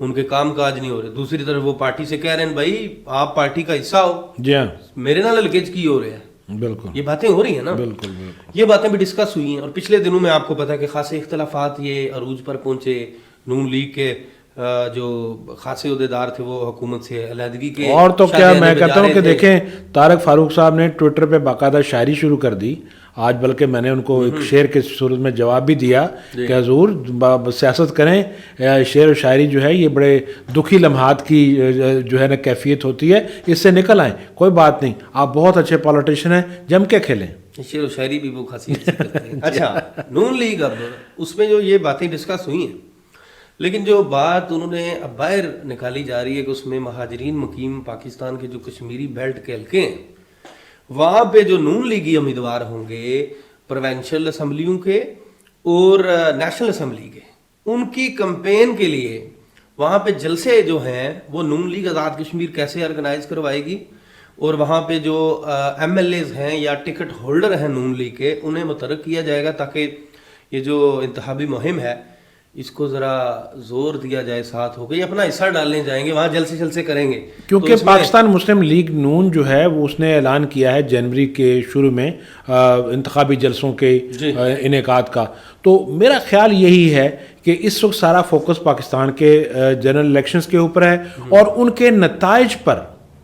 ان کے کام کاج نہیں ہو رہے. دوسری طرف وہ پارٹی سے کہہ رہے ہیں بھائی آپ پارٹی کا حصہ ہو, جی ہاں میرے نال لگیج کی ہو رہے ہیں. بالکل یہ باتیں ہو رہی ہیں نا, بالکل بالکل یہ باتیں بھی ڈسکس ہوئی ہیں. اور پچھلے دنوں میں آپ کو پتا ہے کہ خاصے اختلافات یہ عروج پر پہنچے. نون لیگ کے جو خاصے عہدیدار تھے وہ حکومت سے علیحدگی کے, اور تو کیا میں کہتا ہوں کہ دیکھیں طارق فاروق صاحب نے ٹویٹر پہ باقاعدہ شاعری شروع کر دی آج, بلکہ میں نے ان کو ایک شعر کے صورت میں جواب بھی دیا کہ حضور سیاست کریں, شعر و شاعری جو ہے یہ بڑے دکھی لمحات کی جو ہے نا کیفیت ہوتی ہے, اس سے نکل آئیں, کوئی بات نہیں, آپ بہت اچھے پالیٹیشین ہیں, جم کے کھیلیں. شعر و شاعری بھی وہ خاصی کرتے ہیں. اچھا نون لیگ اب اس میں جو یہ باتیں ڈسکس ہوئی ہیں, لیکن جو بات انہوں نے اب باہر نکالی جا رہی ہے کہ اس میں مہاجرین مقیم پاکستان کے جو کشمیری بیلٹ کے حلقے ہیں وہاں پہ جو نون لیگی امیدوار ہوں گے پروونشل اسمبلیوں کے اور نیشنل اسمبلی کے, ان کی کمپین کے لیے وہاں پہ جلسے جو ہیں وہ نون لیگ آزاد کشمیر کیسے آرگنائز کروائے گی, اور وہاں پہ جو ایم ایل ایز ہیں یا ٹکٹ ہولڈر ہیں نون لیگ کے انہیں متحرک کیا جائے گا تاکہ یہ جو انتخابی مہم ہے اس کو ذرا زور دیا جائے, ساتھ ہو گئی اپنا حصہ ڈالنے جائیں گے, وہاں جلسے کریں گے. کیونکہ پاکستان مسلم لیگ نون جو ہے وہ اس نے اعلان کیا ہے جنوری کے شروع میں انتخابی جلسوں کے انعقاد کا, تو میرا خیال یہی ہے کہ اس وقت سارا فوکس پاکستان کے جنرل الیکشنز کے اوپر ہے, اور ان کے نتائج پر,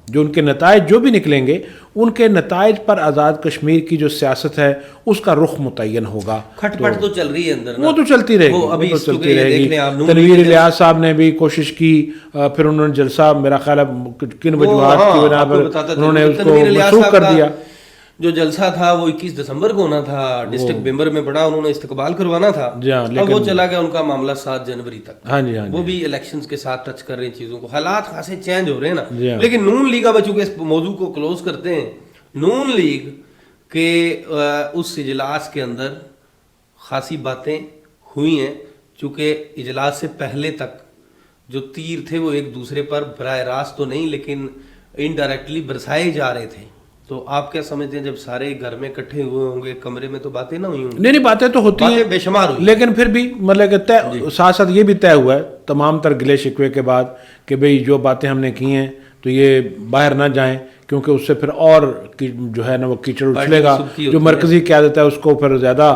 جو ان کے نتائج جو بھی نکلیں گے ان کے نتائج پر آزاد کشمیر کی جو سیاست ہے اس کا رخ متعین ہوگا. کھٹ پٹ تو چل رہی ہے اندر, وہ تو چلتی رہے گی, تنویر الیاس صاحب نے بھی کوشش کی, پھر انہوں نے جلسہ میرا خیال ہے کن وجوہات کی بنا پر انہوں نے اس کو منسوخ کر دیا. جو جلسہ تھا وہ 21 دسمبر کو ہونا تھا ڈسٹرکٹ ممبر میں, بڑا انہوں نے استقبال کروانا تھا, اب وہ چلا گیا ان کا معاملہ 7 جنوری تک. وہ بھی الیکشنز کے ساتھ ٹچ کر رہے ہیں چیزوں کو, حالات خاصے چینج ہو رہے ہیں نا. لیکن نون لیگ اب چونکہ اس موضوع کو کلوز کرتے ہیں, نون لیگ کے اس اجلاس کے اندر خاصی باتیں ہوئی ہیں, چونکہ اجلاس سے پہلے تک جو تیر تھے وہ ایک دوسرے پر براہ راست تو نہیں لیکن انڈائریکٹلی برسائے جا رہے تھے. تو آپ کیا سمجھتے ہیں جب سارے گھر میں اکٹھے ہوئے ہوں گے کمرے میں تو باتیں نہ ہوئی ہوں گی؟ نہیں باتیں تو ہوتی ہیں بے شمار ہوئی, لیکن پھر بھی مطلب کہ ساتھ ساتھ یہ بھی طے ہوا ہے تمام تر گلے شکوے کے بعد کہ بھئی جو باتیں ہم نے کی ہیں تو یہ باہر نہ جائیں, کیونکہ اس سے پھر اور جو ہے نا وہ کیچڑ اچھلے گا. جو مرکزی قیادت ہے اس کو پھر زیادہ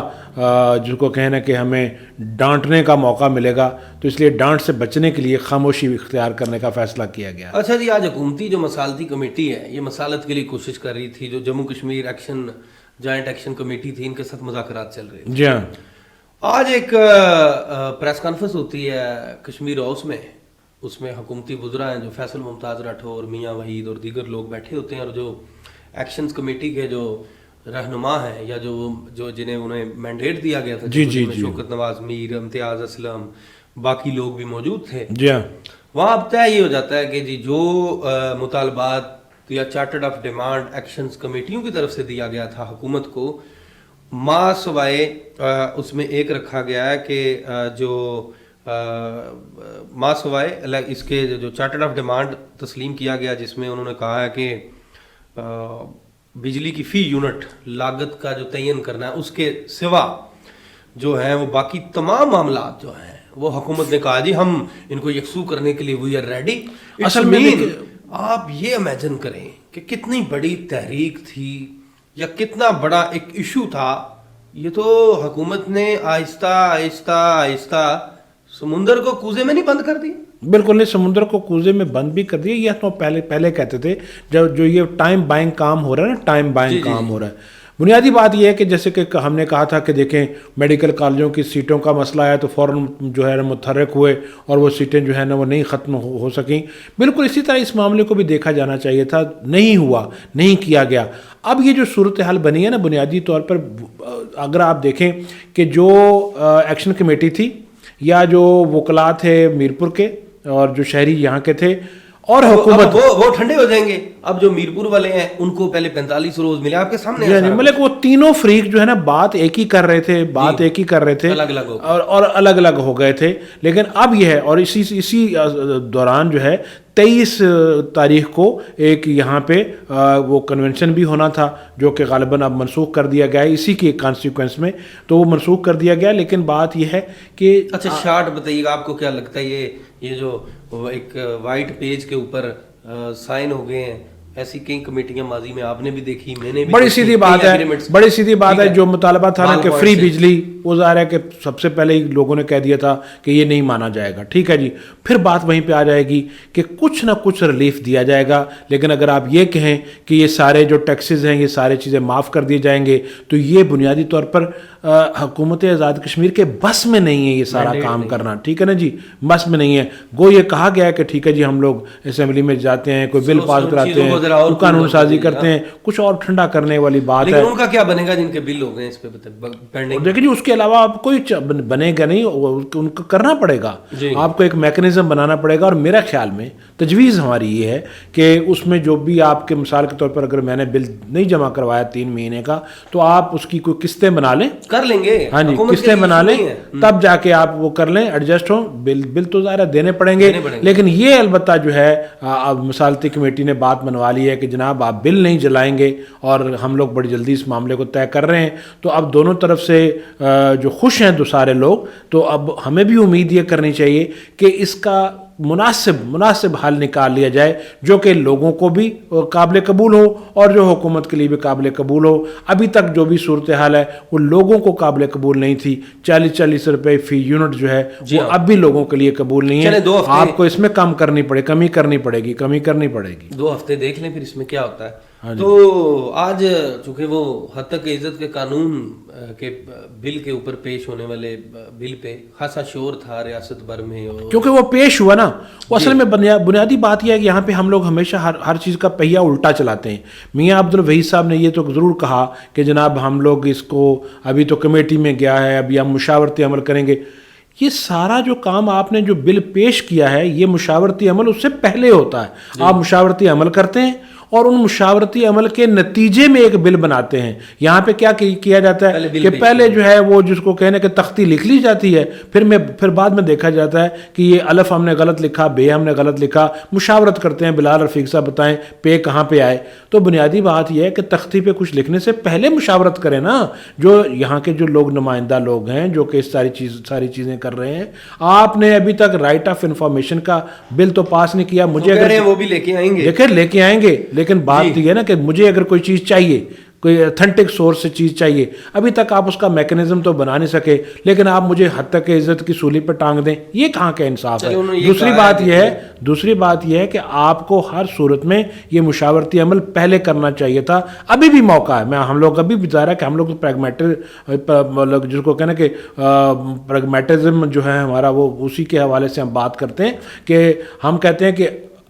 جس کو کہنا کہ ہمیں ڈانٹنے کا موقع ملے گا, تو اس لیے ڈانٹ سے بچنے کے لیے خاموشی اختیار کرنے کا فیصلہ کیا گیا. اچھا جی, آج حکومتی جو مسالتی کمیٹی ہے یہ مسالت کے لیے کوشش کر رہی تھی, جو Jammu Kashmir action joint action committee تھی, ان کے ساتھ مذاکرات چل رہے تھے. جی ہاں, آج ایک پریس کانفرنس ہوتی ہے کشمیر ہاؤس میں, اس میں حکومتی وزراء ہیں جو فیصل ممتاز راٹھور, میاں وحید اور دیگر لوگ بیٹھے ہوتے ہیں, اور جو ایکشنز کمیٹی کے جو رہنما ہیں یا جو جنہیں انہیں مینڈیٹ دیا گیا تھا, شوکت نواز میر, امتیاز اسلم, باقی لوگ بھی موجود تھے. جی ہاں, وہاں اب طے یہ ہو جاتا ہے کہ جی جو مطالبات یا چارٹرڈ آف ڈیمانڈ ایکشنز کمیٹیوں کی طرف سے دیا گیا تھا حکومت کو, ماں سوائے اس میں ایک رکھا گیا ہے کہ جو ماں سوائے اس کے جو چارٹرڈ آف ڈیمانڈ تسلیم کیا گیا, جس میں انہوں نے کہا ہے کہ بجلی کی فی یونٹ لاگت کا جو تعین کرنا ہے اس کے سوا جو ہیں وہ باقی تمام معاملات جو ہیں وہ حکومت نے کہا جی ہم ان کو یکسو کرنے کے لیے وی آر ریڈی. اصل میں آپ یہ امیجن کریں کہ کتنی بڑی تحریک تھی یا کتنا بڑا ایک ایشو تھا, یہ تو حکومت نے آہستہ آہستہ آہستہ سمندر کو کوزے میں نہیں بند کر دی. بالکل نہیں, سمندر کو کوزے میں بند بھی کر دیا. یہ تو پہلے کہتے تھے جو یہ ٹائم بائنگ کام ہو رہا ہے نا, ٹائم بائنگ کام ہو رہا ہے. بنیادی بات یہ ہے کہ جیسے کہ ہم نے کہا تھا کہ دیکھیں میڈیکل کالجوں کی سیٹوں کا مسئلہ ہے تو فوراً جو ہے متحرک ہوئے اور وہ سیٹیں جو ہے نا وہ نہیں ختم ہو سکیں. بالکل اسی طرح اس معاملے کو بھی دیکھا جانا چاہیے تھا, نہیں ہوا, نہیں کیا گیا. اب یہ جو صورتحال بنی ہے نا, بنیادی طور پر اگر آپ دیکھیں کہ جو ایکشن کمیٹی تھی یا جو وکلاء تھے میرپور کے اور جو شہری یہاں کے تھے اور حکومت وہ ٹھنڈے ہو جائیں گے. اب جو میرپور والے ہیں ان کو پہلے 45 روز ملے, آپ کے سامنے مطلب وہ تینوں فریق جو ہے نا بات ایک ہی کر رہے تھے, اور الگ الگ ہو گئے تھے. لیکن اب یہ ہے, اور اسی دوران جو ہے 23 تاریخ کو ایک یہاں پہ وہ کنونشن بھی ہونا تھا جو کہ غالباً اب منسوخ کر دیا گیا ہے اسی کے کانسیکوینس میں, تو وہ منسوخ کر دیا گیا. لیکن بات یہ ہے کہ اچھا شارٹ بتائیے گا, آپ کو کیا لگتا ہے یہ جو ایک وائٹ پیج کے اوپر سائن ہو گئے ہیں, ایسی کئی کمیٹیاں ماضی میں آپ نے بھی دیکھی, میں نے بھی, بڑی سیدھی بات ہے جو مطالبہ تھا نا کہ فری بجلی, وہ ظاہر ہے کہ سب سے پہلے ہی لوگوں نے کہہ دیا تھا کہ یہ نہیں مانا جائے گا. ٹھیک ہے جی, پھر بات وہیں پہ آ جائے گی کہ کچھ نہ کچھ ریلیف دیا جائے گا. لیکن اگر آپ یہ کہیں کہ یہ سارے جو ٹیکسز ہیں یہ سارے چیزیں معاف کر دیے جائیں گے, تو یہ بنیادی طور پر حکومت آزاد کشمیر کے بس میں نہیں ہے یہ سارا کام کرنا. ٹھیک ہے نا جی, بس میں نہیں ہے. گو یہ کہا گیا ہے کہ ٹھیک ہے جی ہم لوگ اسمبلی میں جاتے ہیں, کوئی بل پاس کراتے ہیں, قانون سازی کرتے ہیں, کچھ اور ٹھنڈا کرنے والی بات ہے. ان کا کیا بنے گا جن کے بل ہو گئے اس پہ پینڈنگ؟ دیکھیں جی, اس کے علاوہ آپ کوئی بنے گا نہیں, ان کو کرنا پڑے گا, آپ کو ایک میکنزم بنانا پڑے گا. اور میرا خیال میں تجویز ہماری یہ ہے کہ اس میں جو بھی آپ کے مثال کے طور پر اگر میں نے بل نہیں جمع کروایا 3 مہینے کا, تو آپ اس کی کوئی قسطیں بنا لیں, کر لیں گے. ہاں جی, قسطیں بنا لیں, تب جا کے آپ وہ کر لیں, ایڈجسٹ ہوں. بل تو ظاہر دینے پڑیں گے. لیکن یہ البتہ جو ہے مصالحتی کمیٹی نے بات منوا لی ہے کہ جناب آپ بل نہیں جلائیں گے, اور ہم لوگ بڑی جلدی اس معاملے کو طے کر رہے ہیں. تو اب دونوں طرف سے جو خوش ہیں سارے لوگ, تو اب ہمیں بھی امید یہ کرنی چاہیے کہ اس کا مناسب حل نکال لیا جائے جو کہ لوگوں کو بھی قابل قبول ہو اور جو حکومت کے لیے بھی قابل قبول ہو. ابھی تک جو بھی صورتحال ہے وہ لوگوں کو قابل قبول نہیں تھی. 40 روپے فی یونٹ جو ہے وہ اب بھی لوگوں کے لیے قبول نہیں ہے. آپ کو اس میں کمی کرنی پڑے گی. 2 ہفتے دیکھ لیں پھر اس میں کیا ہوتا ہے. تو آج چونکہ وہ حد تک عزت کے قانون کے بل کے اوپر پیش ہونے والے بل پہ خاصا شور تھا ریاست بھر میں, کیونکہ وہ پیش ہوا نا, وہ اصل میں بنیادی بات یہ ہے کہ یہاں پہ ہم لوگ ہمیشہ ہر چیز کا پہیہ الٹا چلاتے ہیں. میاں عبد الوحید صاحب نے یہ تو ضرور کہا کہ جناب ہم لوگ اس کو ابھی تو کمیٹی میں گیا ہے, ابھی ہم مشاورتی عمل کریں گے. یہ سارا جو کام آپ نے جو بل پیش کیا ہے یہ مشاورتی عمل اس سے پہلے ہوتا ہے. آپ مشاورتی عمل کرتے ہیں اور ان مشاورتی عمل کے نتیجے میں ایک بل بناتے ہیں. یہاں پہ کیا کیا جاتا ہے کہ پہلے جو ہے وہ جس کو کہنے کہ تختی لکھ لی جاتی ہے, پھر بعد میں دیکھا جاتا ہے کہ یہ الف ہم نے غلط لکھا, بے ہم نے غلط لکھا. مشاورت کرتے ہیں, بلال رفیق صاحب بتائیں پے کہاں پہ آئے. تو بنیادی بات یہ ہے کہ تختی پہ کچھ لکھنے سے پہلے مشاورت کریں نا. جو یہاں کے جو لوگ نمائندہ لوگ ہیں جو کہ ساری چیزیں کر رہے ہیں, آپ نے ابھی تک رائٹ آف انفارمیشن کا بل تو پاس نہیں کیا. مجھے اگر وہ بھی لے کے آئیں گے, لیکن بات یہ ہے نا کہ مجھے اگر کوئی چیز چاہیے, کوئی اتھینٹک سورس سے چیز چاہیے, ابھی تک آپ اس کا میکنزم تو بنا نہیں سکے, لیکن آپ مجھے حد تک عزت کی سولی پر ٹانگ دیں. یہ کہاں کا انصاف ہے؟ دوسری بات یہ ہے کہ آپ کو ہر صورت میں یہ مشاورتی عمل پہلے کرنا چاہیے تھا. ابھی بھی موقع ہے. ہم لوگ ابھی بھی ظاہر ہے کہ ہم لوگ جس کو کہنا کہ پریگمیٹزم جو ہے ہمارا, وہ اسی کے حوالے سے ہم بات کرتے ہیں کہ ہم کہتے ہیں کہ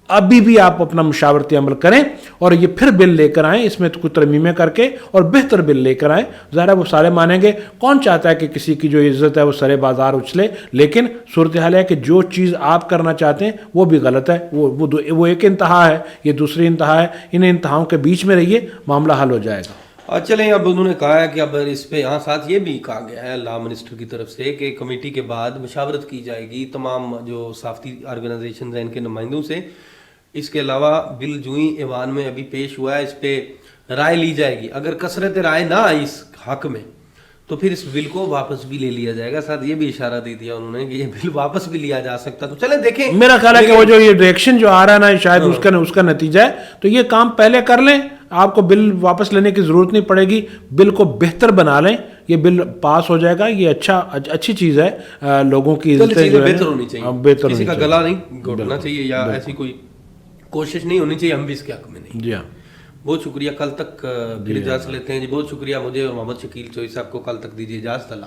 ابھی بھی آپ اپنا مشاورتی عمل کریں اور یہ پھر بل لے کر آئیں, اس میں کچھ ترمیمیں کر کے اور بہتر بل لے کر آئیں. ظاہر ہے وہ سارے مانیں گے. کون چاہتا ہے کہ کسی کی جو عزت ہے وہ سرے بازار اچھلے؟ لیکن صورتحال ہے کہ جو چیز آپ کرنا چاہتے ہیں وہ بھی غلط ہے. وہ ایک انتہا ہے, یہ دوسری انتہا ہے. ان انتہاؤں کے بیچ میں رہیے, معاملہ حل ہو جائے گا. چلیں, اب انہوں نے کہا ہے کہ اب اس پہ ساتھ یہ بھی کہا گیا ہے لا منسٹر کی طرف سے کہ کمیٹی کے بعد مشاورت کی جائے گی تمام جو صحافتی آرگنائزیشنز ہیں ان کے نمائندوں سے. اس کے علاوہ بل جو ہی ایوان میں ابھی پیش ہوا ہے اس پہ رائے لی جائے گی. اگر کثرت رائے نہ آئی اس حق میں تو پھر اس بل کو واپس بھی لے لیا جائے گا. ساتھ یہ بھی اشارہ دے دیا انہوں نے کہ یہ بل واپس بھی لیا جا سکتا. تو چلیں دیکھیں, میرا خیال ہے کہ وہ جو یہ ریئیکشن جو آ رہا ہے نا شاید اس کا نتیجہ ہے. تو یہ کام پہلے کر لیں, آپ کو بل واپس لینے کی ضرورت نہیں پڑے گی. بل کو بہتر بنا لیں, یہ بل پاس ہو جائے گا. یہ اچھی چیز ہے. لوگوں کی بہتر ہونی چاہیے, کسی کا گلا نہیں گھوٹنا چاہیے یا ایسی کوئی کوشش نہیں ہونی چاہیے. ہم بھی اس کے حق میں نہیں. جی ہاں, بہت شکریہ. کل تک پھر اجازت لیتے ہیں جی. بہت شکریہ. مجھے اور محمد شکیل چوئی صاحب کو کل تک دیجیے اجازت. اللہ.